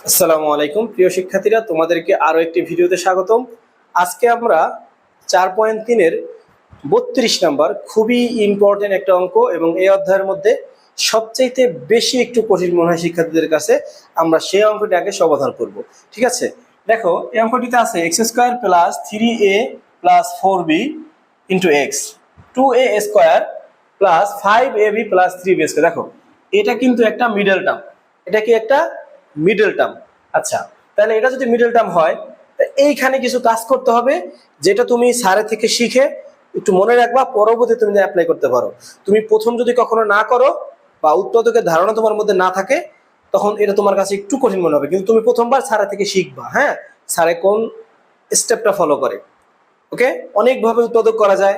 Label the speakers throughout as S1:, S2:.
S1: আসসালামু আলাইকুম প্রিয় শিক্ষার্থীরা, তোমাদেরকে আরো একটি ভিডিওতে স্বাগতম। আজকে আমরা 4.3 এর 32 নাম্বার খুবই ইম্পর্টেন্ট একটা অঙ্ক এবং এই অধ্যায়ের মধ্যে সবচাইতে বেশি একটু কঠিন মনে হয় শিক্ষার্থীদের কাছে, আমরা সেই অঙ্কটি আগে সমাধান করব। ঠিক আছে, দেখো এই অঙ্কটিতে আছে x² plus 3a plus 4b into x, 2a square plus 5ab plus 3b square. দেখো এটা কিন্তু একটা মিডল টার্ম, এটা কি একটা মিডল টার্ম। আচ্ছা, তাহলে এটা যদি মিডল টার্ম হয়, এইখানে কিছু কাজ করতে হবে যেটা তুমি স্যারের থেকে শিখে একটু মনে রাখবা, পরবর্তী তুমি অ্যাপ্লাই করতে পারো। তুমি প্রথম যদি কখনো না করো বা উৎপাদকের ধারণা তোমার মধ্যে না থাকে, তখন এটা তোমার কাছে একটু কঠিন মনে হবে। কিন্তু তুমি প্রথমবার স্যারের থেকে শিখবা, হ্যাঁ, স্যারে কোন স্টেপটা ফলো করে। ওকে, অনেকভাবে উৎপাদক করা যায়,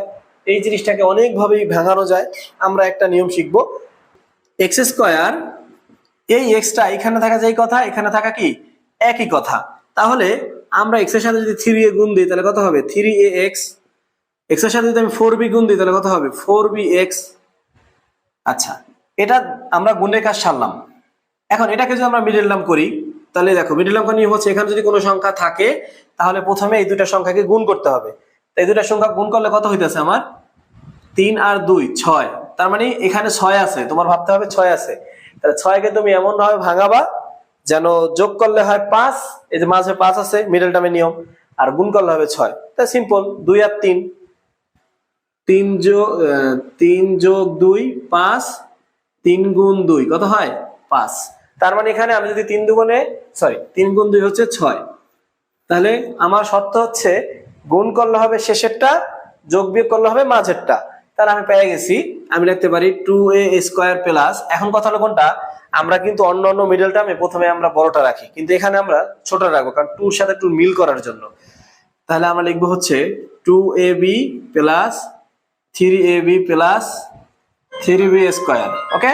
S1: এই জিনিসটাকে অনেকভাবেই ভাঙানো যায়। আমরা একটা নিয়ম শিখবো, এক্স স্কোয়ার, এই এক্সটা এখানে থাকা যেই কথা, এখানে থাকা কি একই কথা। তাহলে আমরা এক্স এর সাথে যদি 3a গুণ দিই তাহলে কত হবে 3ax, এক্স এর সাথে যদি আমি 4b গুণ দিই তাহলে কত হবে 4bx। আচ্ছা, এটা আমরা গুণের কাজ সারলাম। এখন এটাকে যদি আমরা মিডল টার্ম করি, তাহলে দেখো মিডল টার্ম নিয়ম হচ্ছে এখানে যদি কোনো সংখ্যা থাকে তাহলে প্রথমে এই দুইটা সংখ্যাকে গুণ করতে হবে। এই দুইটা সংখ্যা গুণ করলে কত হইতেছে আমার 3 আর 2 6। তার মানে এখানে 6 আছে, তোমার ভাবতে হবে 6 আছে। তাহলে 6কে তুমি এমন ভাবে ভাঙাবা যেন যোগ করলে হয় 5, এই যে মাঝে 5 আছে মিডল টার্মের নিয়ম, আর গুণ করলে হবে 6। তাই সিম্পল, 2 আর 3, 3 যোগ 2 5, 3 গুণ 2 কত হয় 5। তার মানে এখানে আমি যদি 3 গুণ 2 হচ্ছে 6। তাহলে আমার শর্ত হচ্ছে গুণ করলে হবে শেষেরটা, যোগ বিয়োগ করলে হবে মাঝেরটা। তাহলে আমি পেয়ে গেছি, আমি লিখতে পারি 2a স্কোয়ার প্লাস, এখন কথা হলো কোনটা, আমরা কিন্তু অন্য অন্য মিডল টার্মে প্রথমে আমরা বড়টা রাখি, কিন্তু এখানে আমরা ছোট রাখবো কারণ 2 এর সাথে 2 মিল করার জন্য। তাহলে আমরা লিখবো হচ্ছে 2ab plus 3ab plus 3b square. ওকে,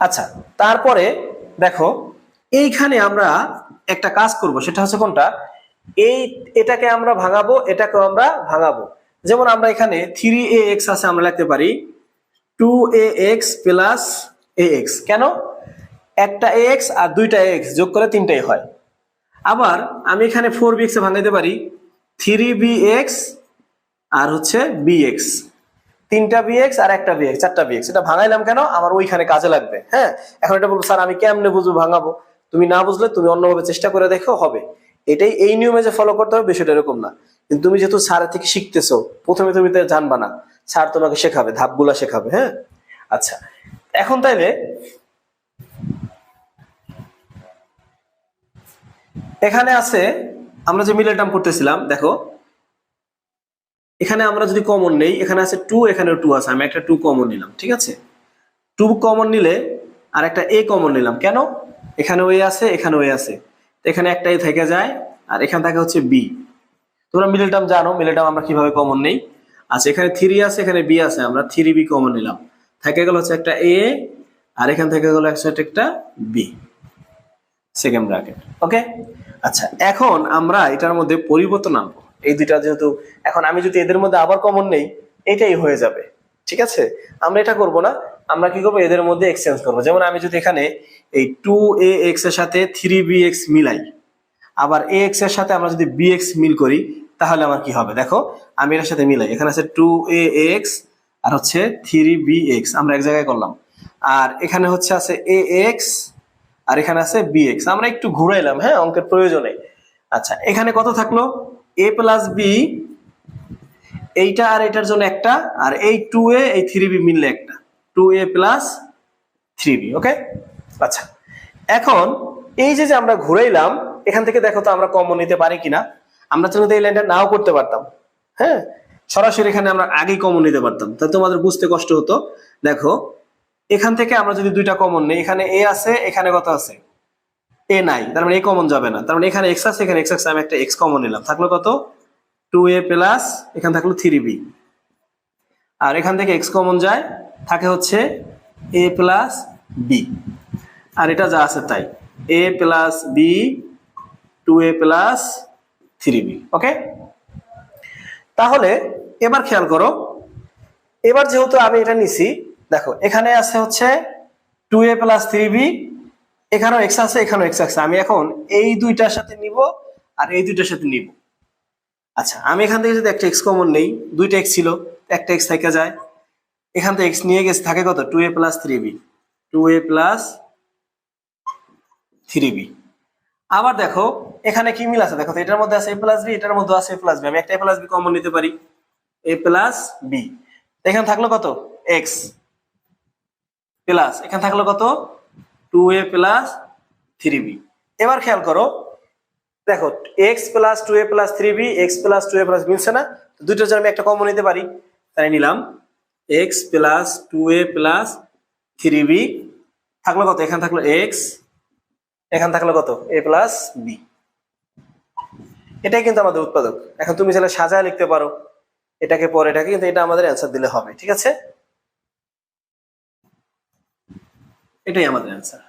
S1: আচ্ছা, তারপরে দেখো এইখানে আমরা একটা কাজ করব, সেটা হচ্ছে কোনটা, এটাকে আমরা ভাঙাবো, এটাকে আমরা ভাঙাবো। যেমন আমরা এখানে 3ax আছে, আমরা লিখতে পারি 2ax প্লাস ax। কেন, একটা ax আর দুইটা ax যোগ করে তিনটাই হয়। আবার আমি এখানে 4bx এ ভাঙাইতে পারি 3bx আর হচ্ছে bx, তিনটা bx আর একটা bx, চারটা bx। এটা ভাঙাইলাম কেন, আমার ওইখানে কাজে লাগবে। হ্যাঁ, এখন এটা বলবো স্যার আমি কেমনে বুঝবো ভাঙাবো, তুমি না বুঝলে তুমি অন্যভাবে চেষ্টা করে দেখো, হবে। এটাই, এই নিয়মে যে ফলো করতে হবে বিষয়টা এরকম না। কিন্তু তুমি যেহেতু স্যারের থেকে শিখতেছো, প্রথমে তুমি তো জানবা না, স্যার তোমাকে শেখাবে, ধাপগুলা শেখাবে। হ্যাঁ, আচ্ছা, এখন তাইলে এখানে আছে আমরা যে মিডল টার্ম করতেছিলাম, দেখো এখানে আমরা যদি কমন নেই, এখানে আছে 2, এখানে 2 আছে, আমি একটা 2 কমন নিলাম। ঠিক আছে, 2 কমন নিলে আর একটা a কমন নিলাম। কেন, এখানে a আছে, এখানে a আছে, এখানে একটা a থেকে যায় আর এখান থেকে হচ্ছে b। তোমরা মিডল টার্ম জানো, মিডল টার্ম আমরা কিভাবে কমন নেই। আচ্ছা, এখানে 3 আছে, এখানে b আছে, আমরা 3b কমন নিলাম, থেকে গেল হচ্ছে একটা a, আর এখান থেকে গেল একটা b, সেকেন্ড ব্র্যাকেট। ওকে, আচ্ছা, এখন আমরা এটার মধ্যে পরিবর্তন আনবো, এই দুইটা যেহেতু, এখন আমি যদি এদের মধ্যে আবার কমন নেই, এটাই হয়ে যাবে। ঠিক আছে, আমরা এটা করব না, আমরা কি করবো, এদের মধ্যে এক্সচেঞ্জ করবো। যেমন আমি যদি এখানে এই 2ax এর সাথে 3bx মিলাই, আবার ax এর সাথে আমরা যদি bx মিল করি, তাহলে আমার কি হবে, দেখো আমি এর সাথে মিলাই, এখানে আছে 2ax আর হচ্ছে 3bx, আমরা এক জায়গায় করলাম, আর এখানে হচ্ছে আছে ax আর এখানে আছে bx, আমরা একটু ঘুরাইলাম, হ্যাঁ, অঙ্কের প্রয়োজনে। আচ্ছা, এখানে কত থাকলো a প্লাস b, এইটা আর এটার জন্য একটা, আর এই 2a এই 3b মিললে একটা, 2a প্লাস 3b। ওকে, আচ্ছা, এখন এই যে আমরা ঘুরাইলাম, এখান থেকে দেখো তো আমরা কমন নিতে পারি কিনা। আমরা চাইলে এই লাইনটা নাও করতে পারতাম, হ্যাঁ, সরাসরি এখানে আমরা আগেই কমন নিতে পারতাম, তাহলে তোমাদের বুঝতে কষ্ট হতো। দেখো এখান থেকে আমরা যদি দুইটা কমন নেই, এখানে a আছে, এখানে কত আছে a নাই, তার মানে a কমন যাবে না, তার মানে এখানে x আছে, এখানে x আছে, আমি একটা x কমন নিলাম, থাকলো কত 2a প্লাস, এখানে থাকলো 3b, আর এখান থেকে x কমন যায়, থাকে হচ্ছে a প্লাস b, আর এটা যা আছে তাই, a plus b, 2a plus 3b। ওকে, তাহলে এবার খেয়াল করো, এবার যেহেতু আমি এটা নিছি, দেখো এখানে আছে হচ্ছে 2a প্লাস 3b, এখানেও x আছে এখানেও x আছে, আমি এখন এই দুইটার সাথে নিব আর এই দুইটার সাথে নিব। আচ্ছা আমি এখান থেকে যদি একটা x কমন নেই, দুইটা x ছিল, একটা x থেকে যায়, এখান থেকে x নিয়ে গেছে, থাকে কত 2a plus 3b, 2a plus 3b। আবার দেখো এখানে কি মিল আছে, দেখো তো এটার মধ্যে আছে a প্লাস b, এটার মধ্যে আছে a প্লাস b, আমি একটা a প্লাস b কমন নিতে পারি, a প্লাস b। এখানে থাকলো কত x প্লাস, এখানে থাকলো কত 2a প্লাস 3b। এবার খেয়াল করো, দেখো x plus 2a plus 3b, x plus 2a plus মিলছে না, দুইটার জন্য আমি একটা কমন নিতে পারি, তাই নিলাম x plus 2a plus 3b। থাকলো কত, এখানে থাকলো x, এখানে থাকলো কত a প্লাস b। এটাই কিন্তু আমাদের উৎপাদক। এখন তুমি চাইলে সাজায় লিখতে পারো এটাকে পরে এটাকে, কিন্তু এটা আমাদের অ্যান্সার দিলে হবে, ঠিক আছে, এটাই আমাদের অ্যান্সার।